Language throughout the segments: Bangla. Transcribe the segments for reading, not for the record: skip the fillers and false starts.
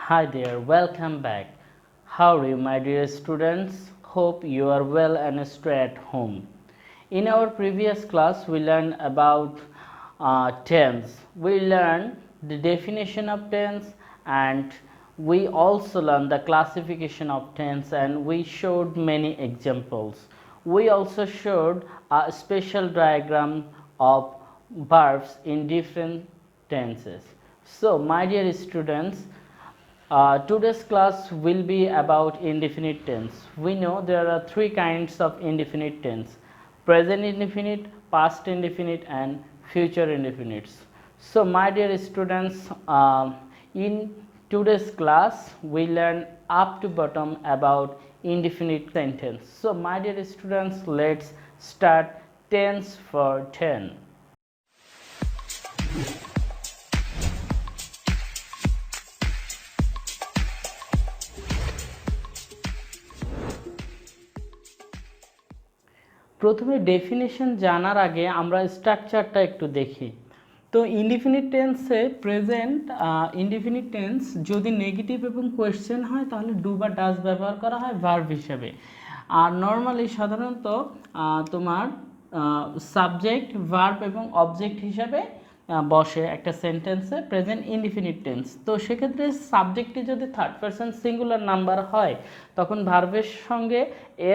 Hi there, welcome back. How are you, my dear students? Hope you are well and stay at home. In our previous class, we learned about tense. We learned the definition of tense, and we also learned the classification of tense, and we showed many examples. We also showed a special diagram of verbs in different tenses. So, my dear students, today's class will be about indefinite tense. We know there are three kinds of indefinite tense: present indefinite, past indefinite, and future indefinite. So, my dear students, in today's class we learn up to bottom about indefinite sentence. So, my dear students, let's start tense for 10. প্রথমে ডেফিনেশন জানার আগে আমরা স্ট্রাকচারটা একটু দেখি। তো ইনডিফিনিট টেন্সে প্রেজেন্ট ইনডিফিনিট টেন্স যদি নেগেটিভ এবং কোয়েশ্চেন হয় তাহলে ডু বা ডাজ ব্যবহার করা হয় ভার্ব হিসেবে। আর নর্মালি সাধারণত তোমার সাবজেক্ট, ভার্ব এবং অবজেক্ট হিসাবে বসে একটা সেন্টেন্সে প্রেজেন্ট ইনডিফিনিট টেন্স। তো সেক্ষেত্রে সাবজেক্টটি যদি থার্ড পারসন সিঙ্গুলার নাম্বার হয় তখন ভার্বের সঙ্গে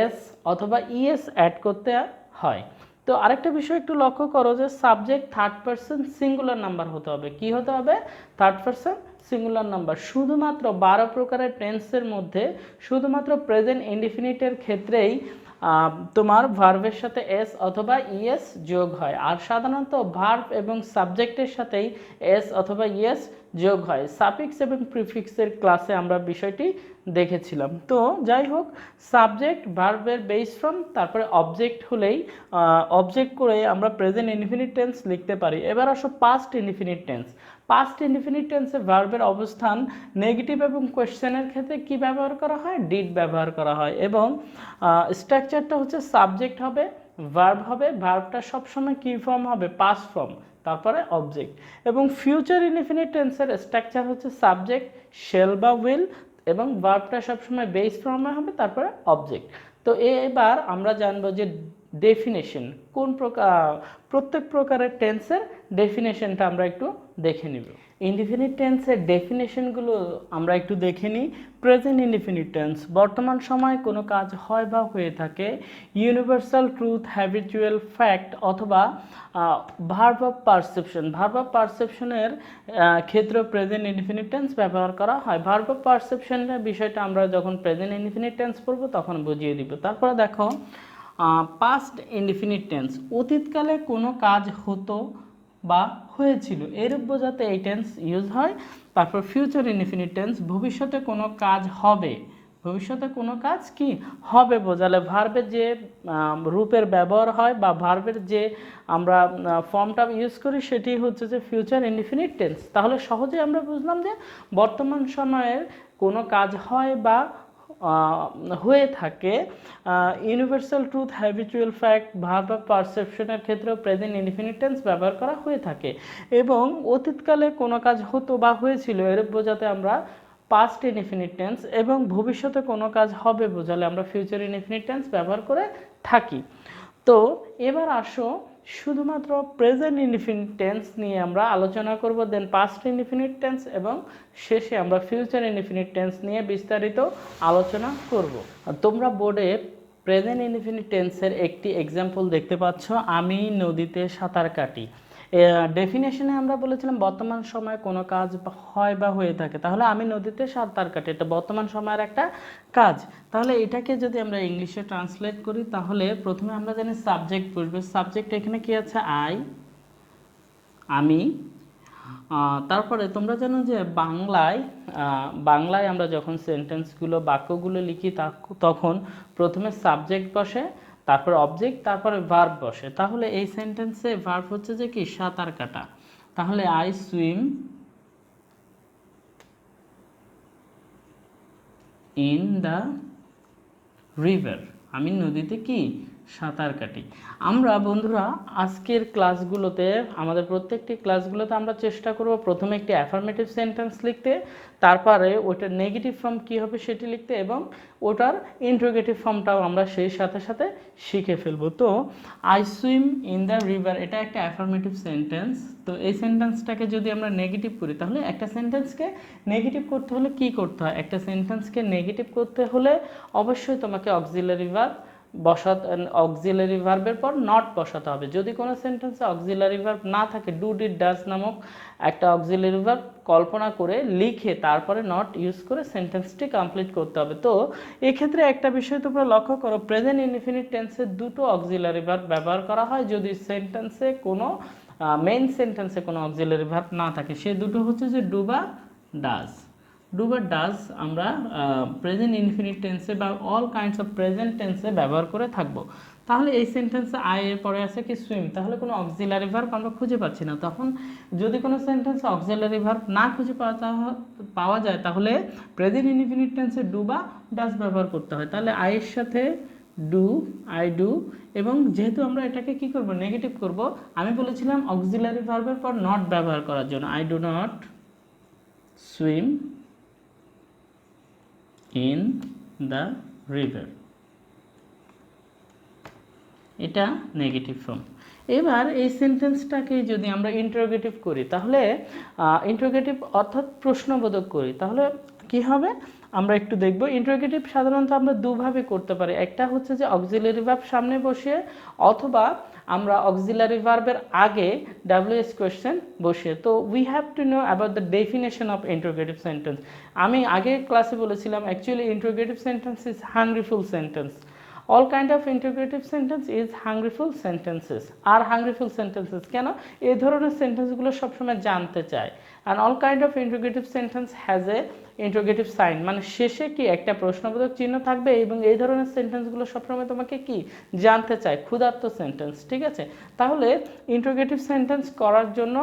এস অথবা ইএস অ্যাড করতে হয়। তো আরেকটা বিষয় একটু লক্ষ্য করো যে subject third person singular number হতে হবে। কি হতে হবে? Third person singular number. শুধুমাত্র 12 প্রকারের টেন্সের মধ্যে শুধুমাত্র প্রেজেন্ট ইনডিফিনিটের ক্ষেত্রেই তোমার ভার্বের সাথে এস অথবা ইএস যোগ হয়, আর সাধারণত ভার্ব এবং সাবজেক্টের সাথেই এস অথবা ইএস যোগ হয়। সাফিক্স এবং প্রিফিক্সের ক্লাসে আমরা বিষয়টি দেখেছিলাম। তো যাই হোক, সাবজেক্ট ভার্বের বেস ফ্রম তারপরে অবজেক্ট হলেই অবজেক্ট করে আমরা প্রেজেন্ট ইনডিফিনিট টেন্স লিখতে পারি। এবার আসো past indefinite tense. Past indefinite টেন্সে ভার্বের অবস্থান নেগেটিভ এবং কোয়েশ্চেনের ক্ষেত্রে কি ব্যবহার করা হয়? ডিড ব্যবহার করা হয়। এবং স্ট্রাকচারটা হচ্ছে সাবজেক্ট হবে, ভার্ব হবে, ভার্বটা সবসময় কি ফর্ম হবে? পাস্ট ফর্ম, তারপরে অবজেক্ট। এবং ফিউচার ইনডিফিনিট টেন্সের স্ট্রাকচার হচ্ছে সাবজেক্ট, শেল বা উইল, এবং ভার্বটা সবসময় বেস ফর্মে হবে, তারপরে অবজেক্ট। তো এবার আমরা জানবো যে ডেফিনেশন কোন প্রত্যেক প্রকারের টেন্সের ডেফিনেশনটা আমরা একটু দেখে নিব। ইনডিফিনিট টেন্সের ডেফিনেশনগুলো আমরা একটু দেখে নিই। প্রেজেন্ট ইনডিফিনিট টেন্স, বর্তমান সময়ে কোনো কাজ হয় বা হয়ে থাকে। ইউনিভার্সাল ট্রুথ, হ্যাবিচুয়াল ফ্যাক্ট অথবা verb of perception. Verb of পারসেপশনের ক্ষেত্রে প্রেজেন্ট ইনডিফিনিট টেন্স ব্যবহার করা হয়। ভার্ব অফ পারসেপশনের বিষয়টা আমরা যখন প্রেজেন্ট ইনডিফিনিট টেন্স পড়বো তখন বুঝিয়ে দিব। তারপরে দেখো পাস্ট ইনডিফিনিট টেন্স, অতীতকালে কোনো কাজ হতো বা হয়েছিল এরূপ বোঝাতে এই টেন্স ইউজ হয়। তারপর ফিউচার ইনডিফিনিট টেন্স, ভবিষ্যতে কোনো কাজ হবে, ভবিষ্যতে কোনো কাজ কি হবে বোঝালে ভার্বের যে রূপের ব্যবহার হয় বা ভার্বের যে আমরা ফর্মটা ইউজ করি সেটি হচ্ছে যে ফিউচার ইনডিফিনিট টেন্স। তাহলে সহজে আমরা বুঝলাম যে বর্তমান সময়ের কোনো কাজ হয় বা হয়ে থাকে। Universal truth, habitual fact, verb of পারসেপশনের ক্ষেত্রেও প্রেজেন্ট ইনডিফিনিট টেন্স ব্যবহার করা হয়ে থাকে। এবং অতীতকালে কোনো কাজ হতো বা হয়েছিল এরূপ বোঝাতে আমরা পাস্ট ইনডিফিনিট টেন্স, এবং ভবিষ্যতে কোনো কাজ হবে বোঝালে আমরা ফিউচার ইনডিফিনিট টেন্স ব্যবহার করে থাকি। তো এবার আসো শুধুমাত্র প্রেজেন্ট ইনডিফিনিট টেন্স নিয়ে আমরা আলোচনা করব, দেন পাস্ট ইনডিফিনিট টেন্স, এবং শেষে আমরা ফিউচার ইনডিফিনিট টেন্স নিয়ে বিস্তারিত আলোচনা করব। তোমরা বোর্ডে প্রেজেন্ট ইনডিফিনিট টেন্সের একটি এক্সাম্পল দেখতে পাচ্ছ, আমি নদীতে সাঁতার কাটি। ডেফিনেশনে আমরা বলেছিলাম বর্তমান সময়ে কোনো কাজ হয় বা হয়ে থাকে, তাহলে আমি নদীতে সাঁতার কাটি এটা বর্তমান সময়ের একটা কাজ। তাহলে এটাকে যদি আমরা ইংলিশে ট্রান্সলেট করি তাহলে প্রথমে আমরা জানি সাবজেক্ট বসবে। সাবজেক্ট এখানে কি আছে? আমি। তারপরে তোমরা জানো যে বাংলায় আমরা যখন সেন্টেন্সগুলো বাক্যগুলো লিখি তখন প্রথমে সাবজেক্ট বসে, তারপর অবজেক্ট, তারপরে ভার্ব বসে। তাহলে এই সেন্টেন্সে ভার্ব হচ্ছে যে কি? সাঁতার কাটা। তাহলে I swim in the river, আমি নদীতে কি সাঁতার কাটি। আমরা বন্ধুরা আজকের ক্লাসগুলোতে আমাদের প্রত্যেকটি ক্লাসগুলোতে আমরা চেষ্টা করব প্রথমে একটি অ্যাফার্মেটিভ সেন্টেন্স লিখতে, তারপরে ওটার নেগেটিভ ফর্ম কী হবে সেটি লিখতে, এবং ওটার ইন্টারোগেটিভ ফর্মটাও আমরা সেই সাথে সাথে শিখে ফেলবো। তো I swim in the river এটা একটা অ্যাফার্মেটিভ সেন্টেন্স। তো এই সেন্টেন্সটাকে যদি আমরা নেগেটিভ করি, তাহলে একটা সেন্টেন্সকে নেগেটিভ করতে হলে কি করতে হয়? একটা সেন্টেন্সকে নেগেটিভ করতে হলে অবশ্যই তোমাকে অক্সিলারি ভার্ব অক্সিলারি ভার্বের পর নট বসাতে হবে। যদি কোনো সেন্টেন্সে অক্সিলারি ভার্ব না থাকে, ডু ডিড ডাজ নামক একটা অক্সিলারি ভার্ব কল্পনা করে লিখে তারপরে নট ইউজ করে সেন্টেন্সটি কমপ্লিট করতে হবে। তো এক্ষেত্রে একটা বিষয় তোমরা লক্ষ্য করো, প্রেজেন্ট ইনডিফিনিট টেন্সে দুটো অক্সিলারি ভার্ব ব্যবহার করা হয় যদি সেন্টেন্সে কোনো মেইন সেন্টেন্সে কোনো অক্সিলারি ভার্ব না থাকে। সে দুটো হচ্ছে যে ডু বা ডাজ। ডু বা ডাজ আমরা প্রেজেন্ট ইনফিনিট টেন্সে বা অল কাইন্ডস অফ প্রেজেন্ট টেন্সে ব্যবহার করে থাকবো। তাহলে এই সেন্টেন্সে আই এর পরে আছে কি সুইম, তাহলে কোনো অক্সিলারি ভার্ব আমরা খুঁজে পাচ্ছি না। তখন যদি কোনো সেন্টেন্সে অক্সিলারি ভার্ব না খুঁজে পাওয়া যায়, তাহলে প্রেজেন্ট ইনফিনিট টেন্সে ডু বা ডাজ ব্যবহার করতে হয়। তাহলে আই এর সাথে ডু, আই ডু, এবং যেহেতু আমরা এটাকে কি করব, নেগেটিভ করব, আমি বলেছিলাম অক্সিলারি ভার্বের পর নট ব্যবহার করার জন্য। I do not swim in the river, এটা নেগেটিভ ফর্ম। এবার এই সেন্টেন্সটাকে যদি আমরা ইন্টারোগেটিভ করি, তাহলে ইন্টারোগেটিভ অর্থাৎ প্রশ্নবোধক করি, তাহলে কি হবে আমরা একটু দেখব। ইন্টারোগেটিভ সাধারণত আমরা দুভাবে করতে পারি। একটা হচ্ছে যে অক্সিলারি ভার্ব সামনে বসিয়ে, অথবা আমরা অক্সিলারি ভার্বের আগে ডাব্লিউএস কোয়েশ্চেন বসিয়ে। তো we have to know about the definition of interrogative sentence. আমি আগের ক্লাসে বলেছিলাম actually interrogative sentence is hungriful sentence. All kind of interrogative sentence is hungriful sentences. আর hungriful sentences কেন? এই ধরনের সেন্টেন্সগুলো সবসময় জানতে চায়। and all kind of interrogative sentence has a interrogative sign, মানে শেষে কি একটা প্রশ্নবোধক চিহ্ন থাকবে, এবং এই ধরনের সেন্টেন্সগুলো সবসময় তোমাকে কি জানতে চায়, ক্ষুধার্ত সেন্টেন্স। ঠিক আছে, তাহলে ইন্টারোগেটিভ সেন্টেন্স করার জন্য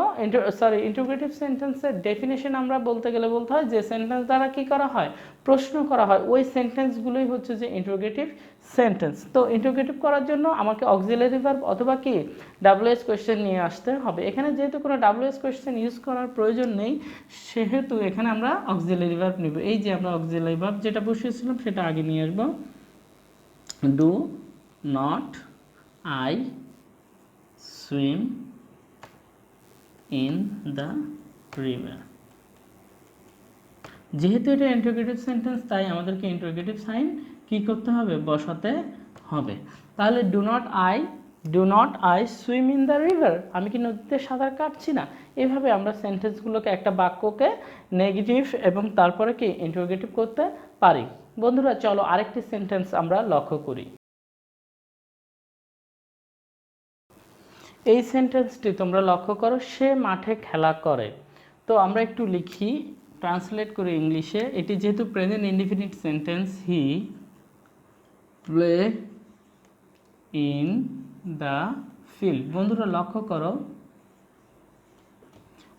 ইন্টারোগেটিভ সেন্টেন্সের ডেফিনেশন আমরা বলতে গেলে বলতে হয় যে সেন্টেন্স দ্বারা কি করা হয়, প্রশ্ন করা হয়, ওই সেন্টেন্সগুলোই হচ্ছে যে ইন্টারোগেটিভ সেন্টেন্স। তো ইন্টারোগেটিভ করার জন্য আমাকে অক্সিলারি ভার্ব অথবা কি ডাব্লিউএস কোয়েশ্চেন নিয়ে আসতে হবে। এখানে যেহেতু কোনো ডাব্লিউএস কোয়েশ্চেন ইউজ করার প্রয়োজন নেই, সেহেতু এখানে আমরা অক্সিলারি ভার্ব নিব। এই যে আমরা অক্সিলারি ভার্ব যেটা বসিয়েছিলাম সেটা আগে নিয়ে আসবো। Do not I swim in the river. যেহেতু এটা ইন্টারোগেটিভ সেন্টেন্স, তাই আমাদেরকে ইন্টারোগেটিভ সাইন কি করতে হবে, বসাতে হবে। তাহলে do not I swim in the river, আমি কি নদীতে সাঁতার কাটছি না। এভাবে আমরা সেন্টেন্সগুলোকে, একটা বাক্যকে নেগেটিভ এবং তারপরে কি ইন্টারোগেটিভ করতে পারি। বন্ধুরা চলো আরেকটি সেন্টেন্স আমরা লক্ষ্য করি। এই সেন্টেন্সটি তোমরা লক্ষ্য করো, সে মাঠে খেলা করে। তো আমরা একটু লিখি, ট্রান্সলেট করি ইংলিশে। এটি যেহেতু present indefinite sentence, he play in the field. বন্ধুরা লক্ষ্য করো,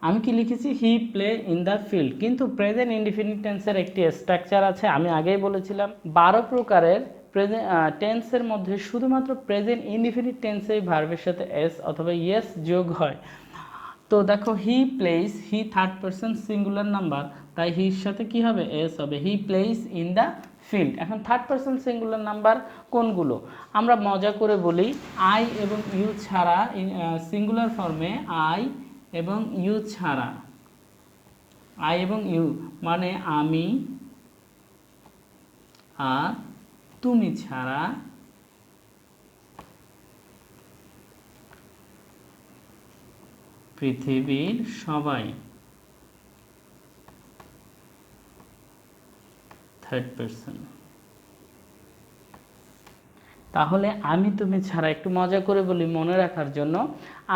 আমি কি লিখেছি, হি প্লে ইন দ্য ফিল্ড, কিন্তু প্রেজেন্ট ইনডিফিনিট টেন্সের একটি স্ট্রাকচার আছে। আমি আগেই বলেছিলাম 12 প্রকারের প্রেজেন্ট টেন্সের মধ্যে শুধুমাত্র প্রেজেন্ট ইনডিফিনিট টেন্সেই ভার্বের সাথে এস অথবা ইয়েস যোগ হয়। তো দেখো, he plays, he third person singular number, তাই হির সাথে কি হবে, এস হবে। He plays in the field. এখন থার্ড পারসন সিঙ্গুলার নাম্বার কোনগুলো? আমরা মজা করে বলি, আই এবং ইউ ছাড়া সিঙ্গুলার ফর্মে আই এবং ইউ ছাড়া, আই এবং ইউ মানে আমি আর তুমি ছাড়া পৃথিবীর সবাই। Third person. তাহলে আমি তুমি ছাড়া, একটু মজা করে বলি মনে রাখার জন্য,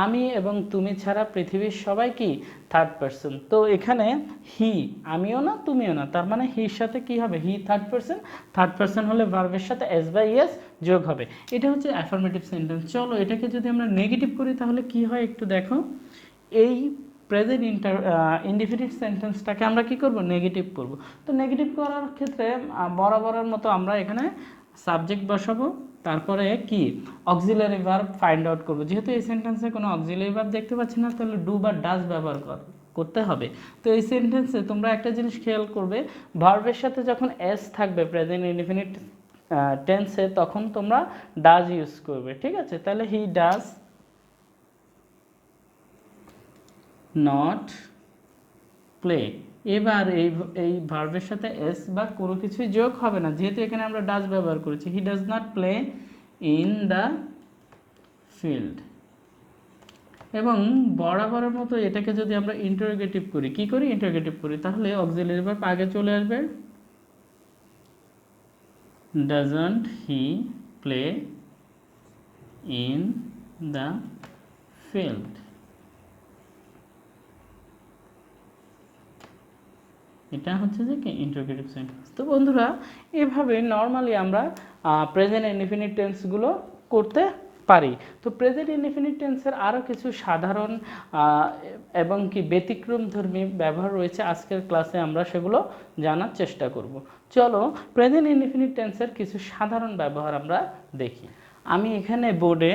আমি এবং তুমি ছাড়া পৃথিবীর সবাই কি থার্ড পারসন। তো এখানে হি আমিও না তুমিও না, তার মানে হির সাথে কি হবে, he third person. Third person হলে ভার্বের সাথে এস বাই এস যোগ হবে। এটা হচ্ছে অ্যাফার্মেটিভ সেন্টেন্স। চলো এটাকে যদি আমরা নেগেটিভ করি তাহলে কি হয় একটু দেখো। এই প্রেজেন্ট ইনডিফিনিট সেন্টেন্সটাকে আমরা কি করব, নেগেটিভ করব। তো নেগেটিভ করার ক্ষেত্রে বরাবরের মতো আমরা এখানে সাবজেক্ট বসাবো, তারপরে কি অক্সিলারি ভার্ব ফাইন্ড আউট করব। যেহেতু এই সেন্টেন্সে কোনো অক্সিলারি ভার্ব দেখতে পাচ্ছি না, তাহলে ডু বা ডাজ ব্যবহার করতে হবে। তো এই সেন্টেন্সে তোমরা একটা জিনিস খেয়াল করবে, ভার্বের সাথে যখন এস থাকবে প্রেজেন্ট ইনডিফিনিট টেন্সে, তখন তোমরা ডাজ ইউজ করবে, ঠিক আছে? তাহলে হি ডাজ নট প্লে। এবার এই ভার্বের সাথে এস বা কোনো কিছুই যোগ হবে না, যেহেতু এখানে আমরা ডাজ ব্যবহার করেছি। He does not play in the field. এবং বরাবরের মতো এটাকে যদি আমরা ইন্টারোগেটিভ করি, কি করি? ইন্টারোগেটিভ করি, তাহলে অক্সিলারি ভার্ব আগে চলে আসবে। Doesn't he play in the field. এটা হচ্ছে যে কি ইন্টারোগেটিভ সেন্টেন্স। তো বন্ধুরা, এভাবে নর্মালি আমরা প্রেজেন্ট ইনডিফিনিট টেন্সগুলো করতে পারি। তো প্রেজেন্ট ইনডিফিনিট টেন্সের আরও কিছু সাধারণ এবং কি ব্যতিক্রমধর্মী ব্যবহার রয়েছে, আজকের ক্লাসে আমরা সেগুলো জানার চেষ্টা করব। চলো প্রেজেন্ট ইনডিফিনিট টেন্সের কিছু সাধারণ ব্যবহার আমরা দেখি। আমি এখানে বোর্ডে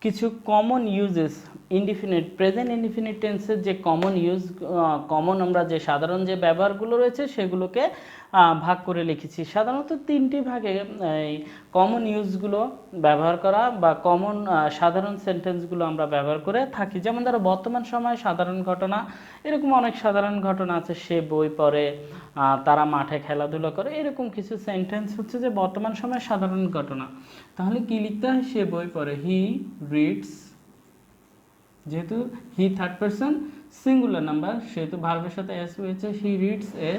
কিছু কমন ইউজেস প্রেজেন্ট ইনডিফিনিট টেন্সের যে কমন আমরা যে সাধারণ যে ব্যবহারগুলো রয়েছে সেগুলোকে ভাগ করে লিখেছি। সাধারণত তিনটি ভাগে এই কমন ইউজগুলো ব্যবহার করা বা কমন সাধারণ সেন্টেন্সগুলো আমরা ব্যবহার করে থাকি। যেমন ধরো বর্তমান সময়ে সাধারণ ঘটনা, এরকম অনেক সাধারণ ঘটনা আছে। সে বই পড়ে, তারা মাঠে খেলাধুলা করে, এরকম কিছু সেন্টেন্স হচ্ছে যে বর্তমান সময়ে সাধারণ ঘটনা। তাহলে কি লিখতে হয়? সে বই পড়ে, হি রিডস। যেহেতু he third person singular number, সেহেতু ভার্বের সাথে এস হয়েছে, হি রিডস এ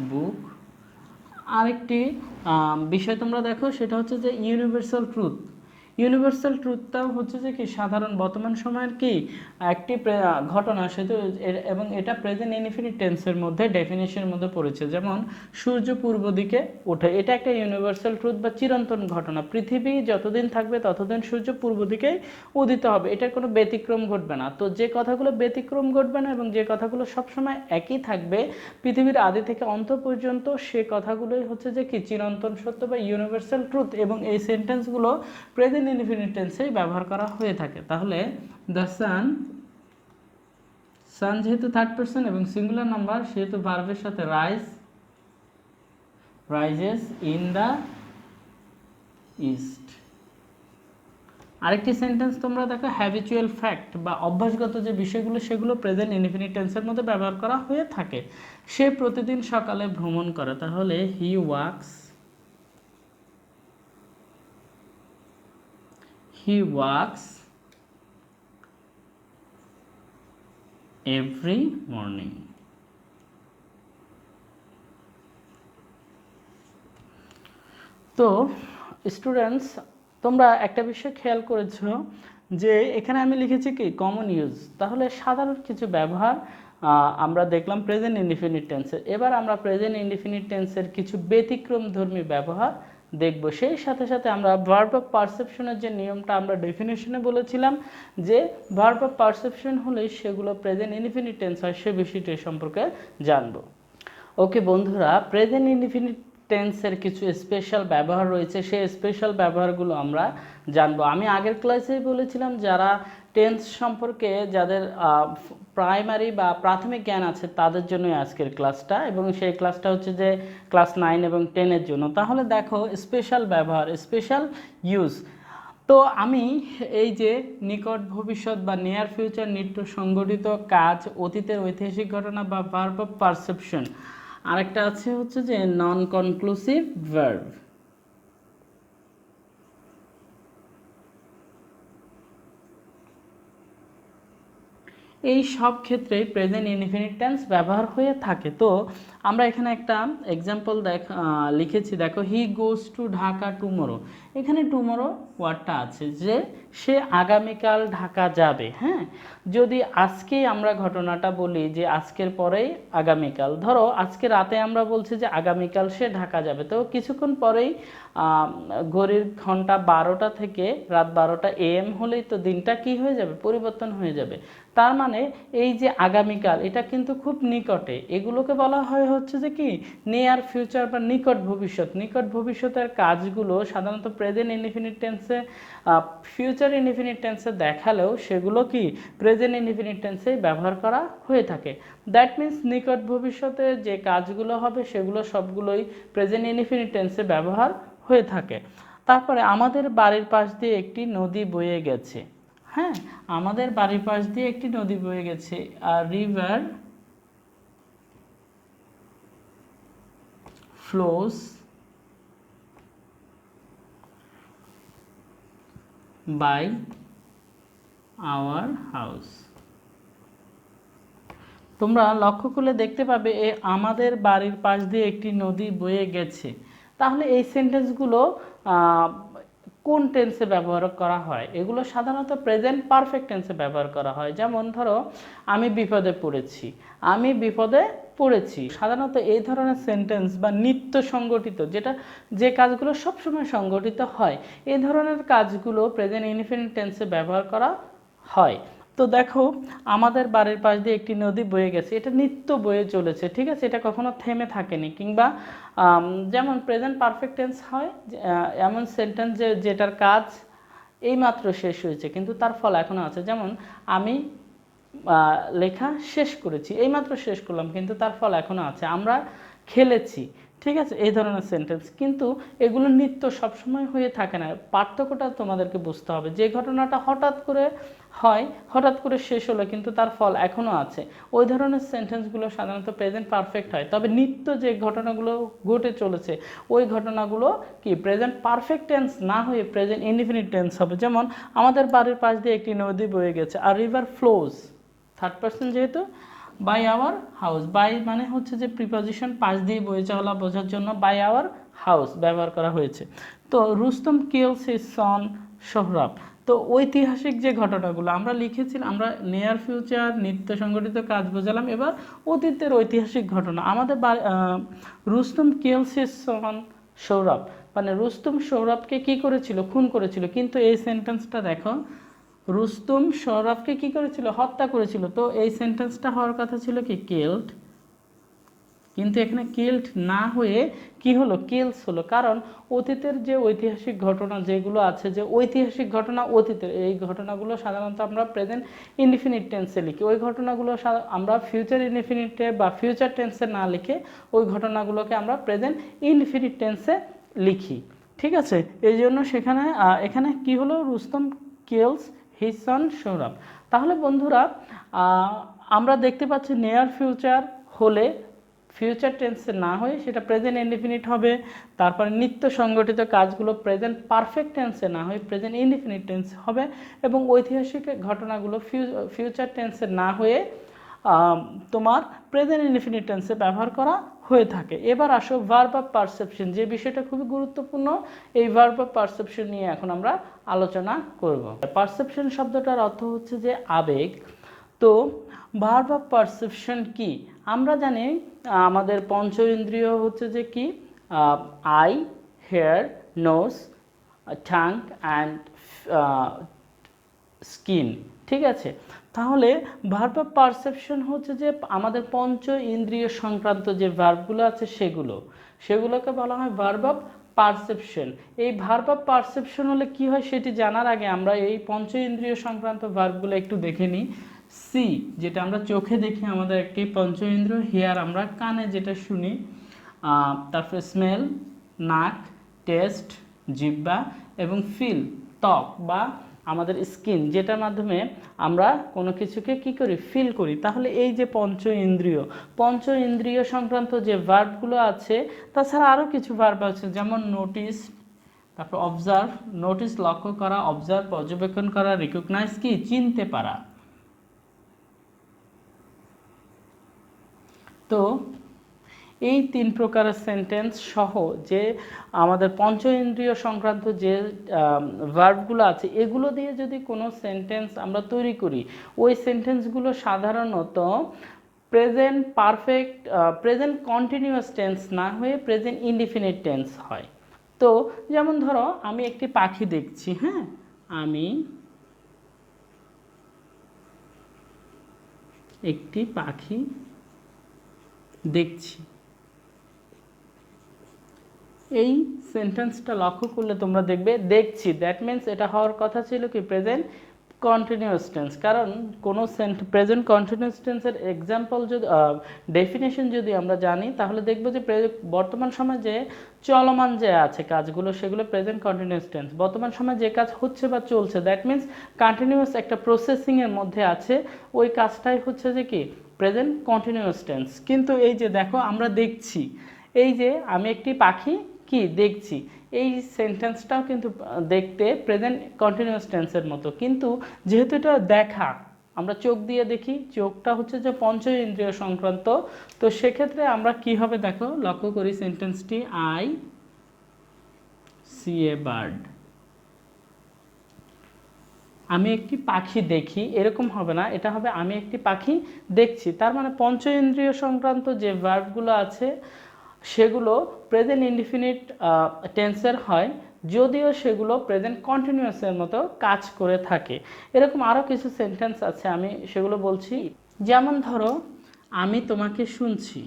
বুক। আরেকটি বিষয় তোমরা দেখো, সেটা হচ্ছে যে ইউনিভার্সাল ট্রুথটাও হচ্ছে যে কি সাধারণ বর্তমান সময়ের কি একটি ঘটনা, সেহেতু এবং এটা প্রেজেন্ট ইনডিফিনিট টেন্সের মধ্যে ডেফিনেশনের মধ্যে পড়েছে। যেমন সূর্য পূর্ব দিকে ওঠে, এটা একটা ইউনিভার্সাল ট্রুথ বা চিরন্তন ঘটনা। পৃথিবী যতদিন থাকবে ততদিন সূর্য পূর্ব দিকেই উদিত হবে, এটার কোনো ব্যতিক্রম ঘটবে না। তো যে কথাগুলো ব্যতিক্রম ঘটবে না এবং যে কথাগুলো সবসময় একই থাকবে পৃথিবীর আদি থেকে অন্ত পর্যন্ত, সে কথাগুলোই হচ্ছে যে কি চিরন্তন সত্য বা ইউনিভার্সাল ট্রুথ। এবং এই সেন্টেন্সগুলো প্রেজেন্ট ইনডিফিনিট টেন্সে ব্যবহার করা হয়ে থাকে। তাহলে দ্য সান যেহেতু থার্ড পারসন এবং সিঙ্গুলার নাম্বার, সেহেতু ভার্বের সাথে রাইজেস ইন দ্য ইস্ট। আরেকটি সেন্টেন্স তোমরা দেখো, হ্যাবিচুয়াল ফ্যাক্ট বা অভ্যাসগত যে বিষয়গুলো, সেগুলো প্রেজেন্ট ইনডিফিনিট টেন্সের মধ্যে ব্যবহার করা হয়ে থাকে। সে প্রতিদিন সকালে ভ্রমণ করে, তাহলে হি ওয়াক্স এভরি মর্নিং। তো স্টুডেন্টস, তোমরা একটা বিষয় খেয়াল করেছো যে এখানে আমি লিখেছি কি কমন ইউজ। তাহলে সাধারণ কিছু ব্যবহার আমরা দেখলাম প্রেজেন্ট ইনডিফিনিট টেন্সের। এবার আমরা প্রেজেন্ট ইনডিফিনিট টেন্সের কিছু ব্যতিক্রমধর্মী ব্যবহার দেখব। সেই সাথে সাথে আমরা ভার্ব অফ পারসেপশনের যে নিয়মটা আমরা ডেফিনেশনে বলেছিলাম, যে ভার্ব অফ পারসেপশন হলে সেগুলো প্রেজেন্ট ইনডিফিনিট টেন্স হয়, সে বিষয়টি সম্পর্কে জানবো। ওকে বন্ধুরা, প্রেজেন্ট ইনডিফিনিট টেন্সের কিছু স্পেশাল ব্যবহার রয়েছে, সেই স্পেশাল ব্যবহারগুলো আমরা জানবো। আমি আগের ক্লাসেই বলেছিলাম, যারা টেন্স সম্পর্কে যাদের প্রাইমারি বা প্রাথমিক জ্ঞান আছে তাদের জন্যই আজকের ক্লাসটা, এবং সেই ক্লাসটা হচ্ছে যে ক্লাস 9 এবং 10-এর জন্য। তাহলে দেখো স্পেশাল ব্যবহার, স্পেশাল ইউজ। তো আমি এই যে নিকট ভবিষ্যৎ বা নিয়ার ফিউচার, নিত্য সংঘটিত কাজ, অতীতের ঐতিহাসিক ঘটনা বা ভার্ব অফ পারসেপশন। আরেকটা আছে হচ্ছে যে নন কনক্লুসিভ ভার্ব। এই সব ক্ষেত্রেই প্রেজেন্ট ইনডিফিনিট টেন্স ব্যবহার হয়ে থাকে। তো আমরা এখানে একটা এক্সাম্পল লিখেছি, দেখো, হি গোজ টু ঢাকা টুমরো। এখানে টুমরো ওয়ার্ডটা আছে, যে সে আগামীকাল ঢাকা যাবে। হ্যাঁ, যদি আজকেই আমরা ঘটনাটা বলি যে আজকের পরেই আগামীকাল, ধরো আজকে রাতে আমরা বলছি যে আগামীকাল সে ঢাকা যাবে, তো কিছুক্ষণ পরেই ঘড়ির ঘন্টা 12টা থেকে রাত 12টা AM হলেই তো দিনটা কি হয়ে যাবে, পরিবর্তন হয়ে যাবে। তার মানে এই যে আগামীকাল, এটা কিন্তু খুব নিকটে, এগুলোকে বলা হয় হচ্ছে যে কি নিয়ার ফিউচার বা নিকট ভবিষ্যৎ। নিকট ভবিষ্যতের কাজগুলো সাধারণত প্রেজেন্ট ইনডিফিনিট টেন্সে, ফিউচার ইনডিফিনিট টেন্সে দেখালেও সেগুলো কি প্রেজেন্ট ইনডিফিনিট টেন্সেই ব্যবহার করা হয়ে থাকে। দ্যাট মিন্স নিকট ভবিষ্যতে যে কাজগুলো হবে সেগুলো সবগুলোই প্রেজেন্ট ইনডিফিনিট টেন্সে ব্যবহার হয়ে থাকে। তারপরে আমাদের বাড়ির পাশ দিয়ে একটি নদী বয়ে গেছে। হ্যাঁ, আমাদের বাড়ির পাশ দিয়ে একটি নদী বয়ে গেছে। আর river flows by our house. তোমরা লক্ষ্য করলে দেখতে পাবে আমাদের বাড়ির পাশ দিয়ে একটি নদী বয়ে গেছে। তাহলে এই সেন্টেন্সগুলো কোন টেন্সে ব্যবহার করা হয়? এগুলো সাধারণত প্রেজেন্ট পারফেক্ট টেন্সে ব্যবহার করা হয়। যেমন ধরো, আমি বিপদে পড়েছি, আমি বিপদে পড়েছি। সাধারণত এই ধরনের সেন্টেন্স বা নিত্য সংগঠিত, যে কাজগুলো সবসময় সংগঠিত হয়, এই ধরনের কাজগুলো প্রেজেন্ট ইনডিফিনিট টেন্সে ব্যবহার করা হয়। তো দেখো, আমাদের বাড়ির পাশ দিয়ে একটি নদী বয়ে গেছে, এটা নিত্য বয়ে চলেছে, ঠিক আছে, এটা কখনো থেমে থাকেনি। কিংবা যেমন প্রেজেন্ট পারফেক্ট টেন্স হয় এমন সেন্টেন্স যেটার কাজ এইমাত্র শেষ হয়েছে কিন্তু তার ফল এখনো আছে। যেমন আমি লেখা শেষ করেছি, এইমাত্র শেষ করলাম কিন্তু তার ফল এখনো আছে। আমরা খেলেছি, ঠিক আছে, এই ধরনের সেন্টেন্স। কিন্তু এগুলো নিত্য সবসময় হয়ে থাকে না। পার্থক্যটা তোমাদেরকে বুঝতে হবে। যে ঘটনাটা হঠাৎ করে হয়, হঠাৎ করে শেষ হলো কিন্তু তার ফল এখনও আছে, ওই ধরনের সেন্টেন্সগুলো সাধারণত প্রেজেন্ট পারফেক্ট হয়। তবে নিত্য যে ঘটনাগুলো ঘটে চলেছে ওই ঘটনাগুলো কি প্রেজেন্ট পারফেক্ট টেন্স না হয়ে প্রেজেন্ট ইনডিফিনিট টেন্স হবে। যেমন আমাদের বাড়ির পাশ দিয়ে একটি নদী বয়ে গেছে, আর রিভার ফ্লোজ, থার্ড পার্সন যেহেতু, বাই আওয়ার হাউস। বাই মানে হচ্ছে যে প্রিপজিশন, পাশ দিয়ে বয়ে চলা বোঝার জন্য বাই আওয়ার হাউস ব্যবহার করা হয়েছে। তো Rustam kills his son Sohrab. তো ঐতিহাসিক যে ঘটনাগুলো আমরা লিখেছিলাম, আমরা নিয়ার ফিউচার নিত্য সংগঠিত কাজ বোঝালাম, এবার অতীতের ঐতিহাসিক ঘটনা। আমাদের Rustam kills his son Sourav, মানে রুস্তম সৌরভকে কি করেছিল, খুন করেছিল। কিন্তু এই সেন্টেন্সটা দেখো, রুস্তম সৌরভকে কি করেছিল, হত্যা করেছিল। তো এই সেন্টেন্সটা হওয়ার কথা ছিল কি কিল্ড, কিন্তু এখানে কিল্ড না হয়ে কি হলো, কিলস হলো। কারণ অতীতের যে ঐতিহাসিক ঘটনা যেগুলো আছে, যে ঐতিহাসিক ঘটনা অতীতের, এই ঘটনাগুলো সাধারণত আমরা প্রেজেন্ট ইনডিফিনিট টেন্সে লিখি। ওই ঘটনাগুলো আমরা ফিউচার ইনডিফিনিটে বা ফিউচার টেন্সে না লিখে ওই ঘটনাগুলোকে আমরা প্রেজেন্ট ইনডিফিনিট টেন্সে লিখি, ঠিক আছে। এই জন্য এখানে কি হলো, Rustam kills his son Sourav. তাহলে বন্ধুরা, আমরা দেখতে পাচ্ছি নিয়ার ফিউচার হলে ফিউচার টেন্সে না হয়ে সেটা প্রেজেন্ট ইনডিফিনিট হবে। তারপরে নিত্য সংগঠিত কাজগুলো প্রেজেন্ট পারফেক্ট টেন্সে না হয়ে প্রেজেন্ট ইনডিফিনিট টেন্স হবে, এবং ঐতিহাসিক ঘটনাগুলো ফিউচার টেন্সে না হয়ে তোমার প্রেজেন্ট ইনডিফিনিট টেন্সে ব্যবহার করা হয়ে থাকে। এবার আসো ভার্ব অফ পারসেপশন, যে বিষয়টা খুবই গুরুত্বপূর্ণ। এই ভার্ব অফ পারসেপশন নিয়ে এখন আমরা আলোচনা করব। পারসেপশন শব্দটার অর্থ হচ্ছে যে আবেগ। তো ভার্ব অফ পারসেপশন কি? আমরা জানি আমাদের পঞ্চ ইন্দ্রিয় হচ্ছে যে কি, eye, ear, nose, tongue and skin, ঠিক আছে। তাহলে ভার্ব অফ পারসেপশন হচ্ছে যে আমাদের পঞ্চ ইন্দ্রিয় সংক্রান্ত যে ভার্বগুলো আছে সেগুলোকে বলা হয় ভার্ব অফ পারসেপশন। এই ভার্ব অফ পারসেপশন হলে কি হয় সেটি জানার আগে আমরা এই পঞ্চ ইন্দ্রিয় সংক্রান্ত ভার্বগুলো একটু দেখে নিই। সি, যেটা আমরা চোখে দেখি, আমাদের একটি পঞ্চ ইন্দ্রিয়। হেয়ার, আমরা কানে যেটা শুনি। তারপরে স্মেল, নাক, টেস্ট, জিহ্বা, এবং ফিল, ত্বক বা আমাদের স্কিন, যেটার মাধ্যমে আমরা কোনো কিছুকে কি করি, ফিল করি। তাহলে এই যে পঞ্চ ইন্দ্রিয় সংক্রান্ত যে ভার্বগুলো আছে, তাছাড়া আরও কিছু ভার্ব আছে, যেমন নোটিস, তারপর অবজার্ভ, নোটিস লক্ষ্য করা, অবজার্ভ পর্যবেক্ষণ করা, রিকগনাইজ কি চিনতে পারা। তো এই তিন প্রকারের সেন্টেন্স সহ যে আমাদের পঞ্চ ইন্দ্রিয় সংক্রান্ত যে ভার্বগুলো আছে, এগুলো দিয়ে যদি কোনো সেন্টেন্স আমরা তৈরি করি, ওই সেন্টেন্সগুলো সাধারণত present perfect, present continuous tense না হয়ে প্রেজেন্ট ইনডিফিনিট টেন্স হয়। তো যেমন ধরো আমি একটি পাখি দেখছি, হ্যাঁ, আমি একটি পাখি দেখছি, এই সেন্টেন্সটা লক্ষ্য করলে তোমরা দেখবে দেখছি, দ্যাট মিন্স এটা হওয়ার কথা ছিল কি প্রেজেন্ট কন্টিনিউয়াস টেন্স। কারণ কোনো প্রেজেন্ট কন্টিনিউয়াস টেন্সের এক্সাম্পল যদি ডেফিনেশন যদি আমরা জানি তাহলে দেখবো যে বর্তমান সময় যে চলমান যে আছে কাজগুলো সেগুলো প্রেজেন্ট কন্টিনিউয়াস টেন্স। বর্তমান সময় যে কাজ হচ্ছে বা চলছে দ্যাট মিন্স কন্টিনিউয়াস একটা প্রসেসিংয়ের মধ্যে আছে, ওই কাজটাই হচ্ছে যে কি প্রেজেন্ট কন্টিনিউয়াস টেন্স। কিন্তু এই যে দেখো আমরা দেখছি, এই যে আমি একটি পাখি কি দেখছি, এই সেন্টেন্সটাও কিন্তু দেখতে প্রেজেন্ট কন্টিনিউয়াস টেন্সের মতো, কিন্তু যেহেতু এটা দেখা আমরা চোখ দিয়ে দেখি, চোখটা হচ্ছে যে পঞ্চ ইন্দ্রিয় সংক্রান্ত, তো সেক্ষেত্রে আমরা কি হবে দেখো লক্ষ্য করি সেন্টেন্সটি আই সি এ বার্ড, আমি একটি পাখি দেখি এরকম হবে না, এটা হবে আমি একটি পাখি দেখছি। তার মানে পঞ্চ ইন্দ্রিয় সংক্রান্ত যে ভার্বগুলো আছে সেগুলো প্রেজেন্ট ইনডিফিনিট টেন্সের হয়, যদিও সেগুলো প্রেজেন্ট কন্টিনিউয়াসের মতো কাজ করে থাকে। এরকম আরও কিছু সেন্টেন্স আছে, আমি সেগুলো বলছি। যেমন ধরো আমি তোমাকে শুনছি,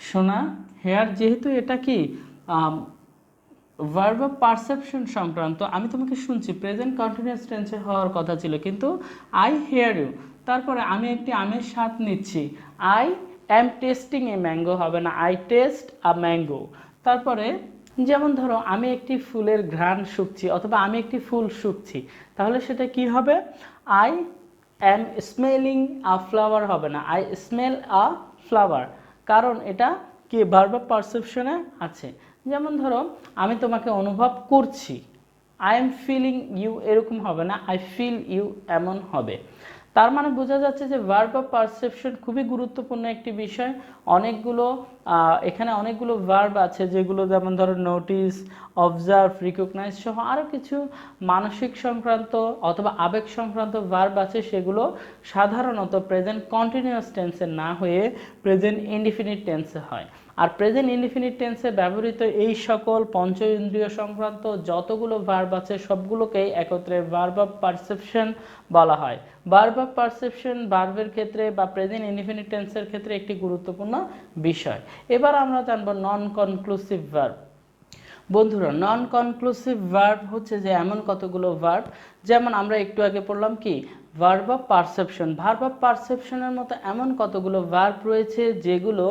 শোনা, হেয়ার যেহেতু এটা কি ভার্ব অফ পারসেপশন সংক্রান্ত, আমি তোমাকে শুনছি প্রেজেন্ট কন্টিনিউয়াস টেন্সে হওয়ার কথা ছিল, কিন্তু আই হেয়ার ইউ। তারপরে আমি একটি আমের স্বাদ নিচ্ছি, I am testing a mango হবে না, আই টেস্ট আ ম্যাঙ্গো। তারপরে যেমন ধরো আমি একটি ফুলের ঘ্রাণ শুঁকছি অথবা আমি একটি ফুল শুঁকছি, তাহলে সেটা কি হবে I am smelling a flower হবে না, আই স্মেল আ ফ্লাওয়ার, কারণ এটা কি ভার্ব অফ পারসেপশনে আছে। যেমন ধরো আমি তোমাকে অনুভব করছি, আই এম ফিলিং ইউ এরকম হবে না, আই ফিল ইউ এমন হবে। তার মানে বোঝা যাচ্ছে যে ভার্ব অফ পারসেপশন খুবই গুরুত্বপূর্ণ একটি বিষয়। অনেকগুলো এখানে অনেকগুলো ভার্ব আছে যেগুলো যেমন ধরো নোটিস, অবজার্ভ, রিকগনাইজ সহ আরও কিছু মানসিক সংক্রান্ত অথবা আবেগ সংক্রান্ত ভার্ব আছে, সেগুলো সাধারণত প্রেজেন্ট কন্টিনিউয়াস টেন্সে না হয়ে প্রেজেন্ট ইনডিফিনিট টেন্সে হয়। আর প্রেজেন্ট ইনডিফিনিট টেন্সে ব্যবহৃত এই সকল পঞ্চ ইন্দ্রিয় সংক্রান্ত যতগুলো ভার্ব আছে সবগুলোকেই একত্রে ভার্ব অফ পারসেপশন বলা হয়। ভার্ব অফ পারসেপশন ভার্বের ক্ষেত্রে বা প্রেজেন্ট ইনডিফিনিট টেন্সের ক্ষেত্রে একটি গুরুত্বপূর্ণ বিষয়। এবার আমরা জানব নন কনক্লুসিভ ভার্ব। বন্ধুরা, নন কনক্লুসিভ ভার্ব হচ্ছে যে এমন কতগুলো ভার্ব, যেমন আমরা একটু আগে পড়লাম কি verb of perception, verb of পারসেপশনের মতো এমন কতগুলো ভার্ব রয়েছে যেগুলো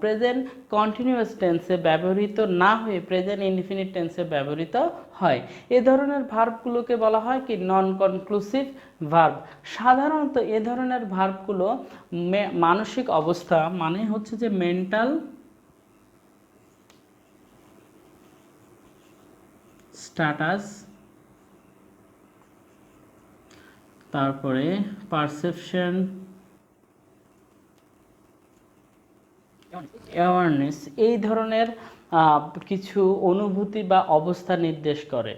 প্রেজেন্ট কন্টিনিউয়াস টেন্সে ব্যবহৃত না হয়ে প্রেজেন্ট ইনডিফিনিট টেন্সে ব্যবহৃত হয়। এ ধরনের ভার্বগুলোকে বলা হয় কি নন কনক্লুসিভ ভার্ব। সাধারণত এ ধরনের ভার্বগুলো মানসিক অবস্থা মানে হচ্ছে যে মেন্টাল স্ট্যাটাস, তারপরে পারসেপশন, অ্যাওয়ারনেস, এই ধরনের কিছু অনুভূতি বা অবস্থা নির্দেশ করে।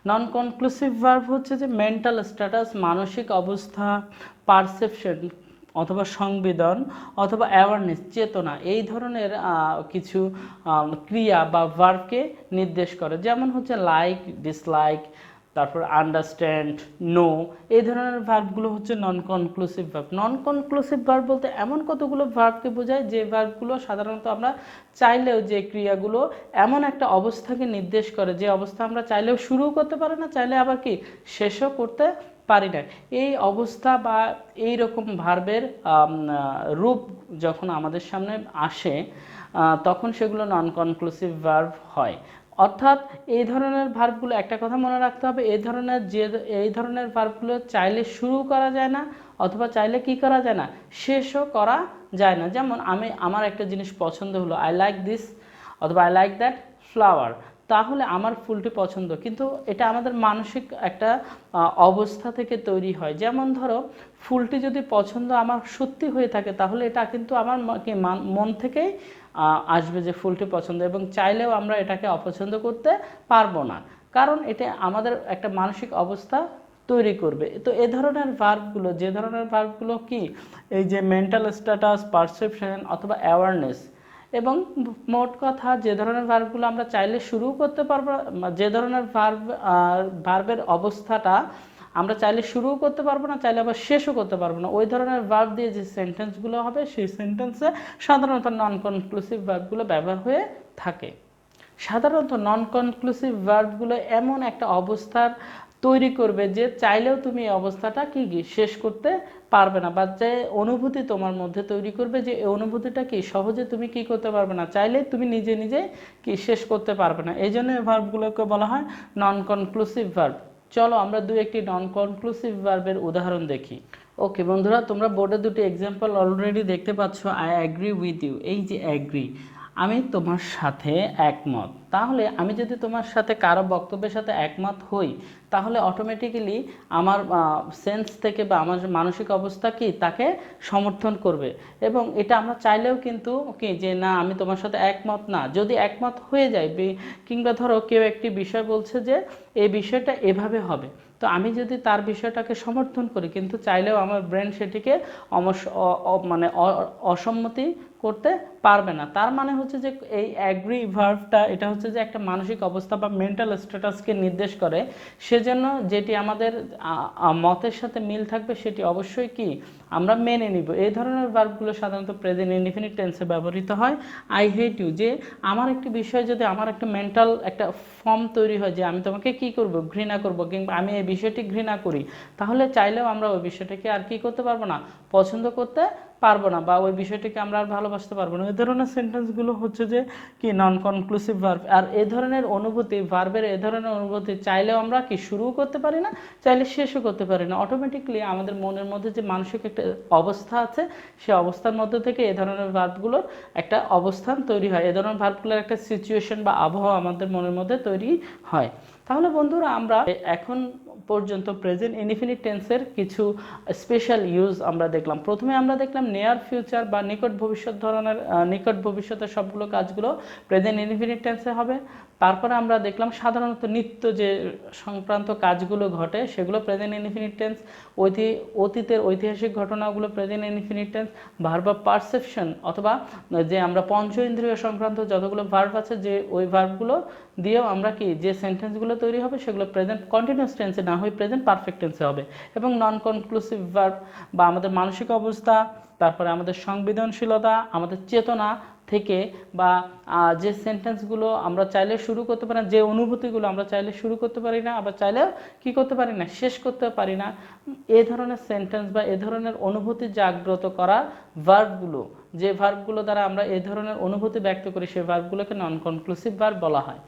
নন কনক্লুসিভ ভার্ব হচ্ছে যে মেন্টাল স্ট্যাটাস মানসিক অবস্থা, পারসেপশন অথবা সংবেদন অথবা অ্যাওয়ারনেস চেতনা, এই ধরনের কিছু ক্রিয়া বা ভার্বকে নির্দেশ করে। যেমন হচ্ছে লাইক, ডিসলাইক, তারপর আন্ডারস্ট্যান্ড, নো, এই ধরনের ভার্বগুলো হচ্ছে নন কনক্লুসিভ ভার্ব। নন কনক্লুসিভ ভার্ব বলতে এমন কতগুলো ভার্বকে বোঝায় যে ভার্বগুলো সাধারণত আমরা চাইলেও, যে ক্রিয়াগুলো এমন একটা অবস্থাকে নির্দেশ করে যে অবস্থা আমরা চাইলেও শুরু করতে পারি না, চাইলে আবার কি শেষও করতে পারি না। এই অবস্থা বা এই রকম ভার্বের রূপ যখন আমাদের সামনে আসে তখন সেগুলো নন কনক্লুসিভ ভার্ব হয়। অর্থাৎ এই ধরনের ভার্বগুলো একটা কথা মনে রাখতে হবে, এই ধরনের ভার্বগুলো চাইলে শুরু করা যায় না অথবা চাইলে কি করা যায় না শেষও করা যায় না। যেমন আমার একটা জিনিস পছন্দ হলো, আই লাইক দিস অথবা আই লাইক দ্যাট ফ্লাওয়ার, তাহলে আমার ফুলটি পছন্দ, কিন্তু এটা আমাদের মানসিক একটা অবস্থা থেকে তৈরি হয়। যেমন ধরো ফুলটি যদি পছন্দ আমার সত্যি হয়ে থাকে তাহলে এটা কিন্তু আমার মন থেকেই আসবে যে ফুলটি পছন্দ, এবং চাইলেও আমরা এটাকে অপছন্দ করতে পারবো না, কারণ এটা আমাদের একটা মানসিক অবস্থা তৈরি করবে। তো এ ধরনের ভার্বগুলো, যে ধরনের ভার্বগুলো কি, এই যে মেন্টাল স্ট্যাটাস, পারসেপশন অথবা অ্যাওয়ারনেস, এবং মোট কথা যে ধরনের ভার্বগুলো আমরা চাইলে শুরু করতে পারবো, যে ধরনের ভার্বের অবস্থাটা আমরা চাইলে শুরুও করতে পারবো না, চাইলে আবার শেষও করতে পারবো না, ওই ধরনের ভার্ব দিয়ে যে সেন্টেন্সগুলো হবে সেই সেন্টেন্সে সাধারণত নন কনক্লুসিভ ভার্বগুলো ব্যবহার হয়ে থাকে। সাধারণত নন কনক্লুসিভ ভার্বগুলো এমন একটা অবস্থার তৈরি করবে যে চাইলেও তুমি এই অবস্থাটা কি শেষ করতে পারবে না, বা যে অনুভূতি তোমার মধ্যে তৈরি করবে যে এই অনুভূতিটা কি সহজে তুমি কি করতে পারবে না, চাইলে তুমি নিজে নিজে কি শেষ করতে পারবে না। এই জন্য এই ভার্বগুলোকে বলা হয় নন কনক্লুসিভ ভার্ব। চলো আমরা একটি নন কনক্লুসিভ ভার্বের উদাহরণ দেখি। ওকে বন্ধুরা, তোমরা বোর্ডে দুটি এক্সাম্পল অলরেডি দেখতে পাচ্ছ। আই অ্যাগ্রি উইথ ইউ, এই যে অ্যাগ্রি, আমি তোমার সাথে একমত। তাহলে আমি যদি তোমার সাথে কারো বক্তব্যের সাথে একমত হই, তাহলে অটোমেটিক্যালি আমার সেন্স থেকে বা আমার মানসিক অবস্থা কি তাকে সমর্থন করবে। এবং এটা আমরা চাইলেও কিন্তু কি যে না আমি তোমার সাথে একমত না, যদি একমত হয়ে যায়, কিংবা ধরো কেউ একটি বিষয় বলছে যে এই বিষয়টা এভাবে হবে, তো আমি যদি তার বিষয়টাকে সমর্থন করি, কিন্তু চাইলেও আমার ব্রেন সেটিকে মানে অসম্মতি করতে পারবে না। তার মানে হচ্ছে যে এই অ্যাগ্রি ভার্বটা এটা হচ্ছে যে একটা মানসিক অবস্থা বা মেন্টাল স্ট্যাটাসকে নির্দেশ করে। সেজন্য যেটি আমাদের মতের সাথে মিল থাকবে সেটি অবশ্যই কি আমরা মেনে নিব। এই ধরনের ভার্বগুলো সাধারণত প্রেজেন্ট ইনডিফিনিট টেন্সে ব্যবহৃত হয়। আই হেট ইউ, যে আমার একটি বিষয় যদি আমার একটা মেন্টাল একটা ফর্ম তৈরি হয় যে আমি তোমাকে কি করব, ঘৃণা করব, কিংবা আমি এই বিষয়টি ঘৃণা করি, তাহলে চাইলেও আমরা ওই বিষয়টাকে আর কি করতে পারবো না, পছন্দ করতে পারবো না, বা ওই বিষয়টিকে আমরা আর ভালোবাসতে পারবো না। এই ধরনের সেন্টেন্সগুলো হচ্ছে যে কি নন কনক্লুসিভ ভার্ব। আর এই ধরনের অনুভূতি, ভার্বের এই ধরনের অনুভূতি চাইলেও আমরা কি শুরুও করতে পারি না, চাইলে শেষও করতে পারি না। অটোমেটিকলি আমাদের মনের মধ্যে যে মানসিক একটা অবস্থা আছে, সেই অবস্থার মধ্যে থেকে এই ধরনের ভার্বগুলোর একটা অবস্থান তৈরি হয়, এই ধরনের ভার্বগুলোর একটা সিচুয়েশন বা আবহাওয়া আমাদের মনের মধ্যে তৈরি হয়। তাহলে বন্ধুরা, আমরা এখন পর্যন্ত প্রেজেন্ট ইনডিফিনিট টেন্সের কিছু স্পেশাল ইউজ আমরা দেখলাম। প্রথমে আমরা দেখলাম নিয়ার ফিউচার বা নিকট ভবিষ্যৎ ধরনের নিকট ভবিষ্যতের সবগুলো কাজগুলো প্রেজেন্ট ইনডিফিনিট টেন্সে হবে। তারপরে আমরা দেখলাম সাধারণত নিত্য যে সংক্রান্ত কাজগুলো ঘটে সেগুলো প্রেজেন্ট ইনডিফিনিট টেন্স। অতীতের ঐতিহাসিক ঘটনাগুলো present indefinite tense. Verb of perception অথবা যে আমরা পঞ্চ ইন্দ্রিয় সংক্রান্ত যতগুলো ভার্ব আছে, যে ওই ভার্বগুলো দিয়েও আমরা কি যে সেন্টেন্সগুলো তৈরি হবে সেগুলো প্রেজেন্ট কন্টিনিউয়াস টেন্সে না হয়ে প্রেজেন্ট পারফেক্ট টেন্সে হবে। এবং নন কনক্লুসিভ ভার্ব বা আমাদের মানসিক অবস্থা, তারপরে আমাদের সংবেদনশীলতা, আমাদের চেতনা থেকে বা যে সেন্টেন্সগুলো আমরা চাইলে শুরু করতে পারি না, যে অনুভূতিগুলো আমরা চাইলে শুরু করতে পারি না, আবার চাইলেও কি করতে পারি না, শেষ করতে পারি না, এই ধরনের সেন্টেন্স বা এ ধরনের অনুভূতি জাগ্রত করা ভার্বগুলো, যে ভার্বগুলো দ্বারা আমরা এই ধরনের অনুভূতি ব্যক্ত করি, সেই ভার্বগুলোকে নন কনক্লুসিভ ভার্ব বলা হয়।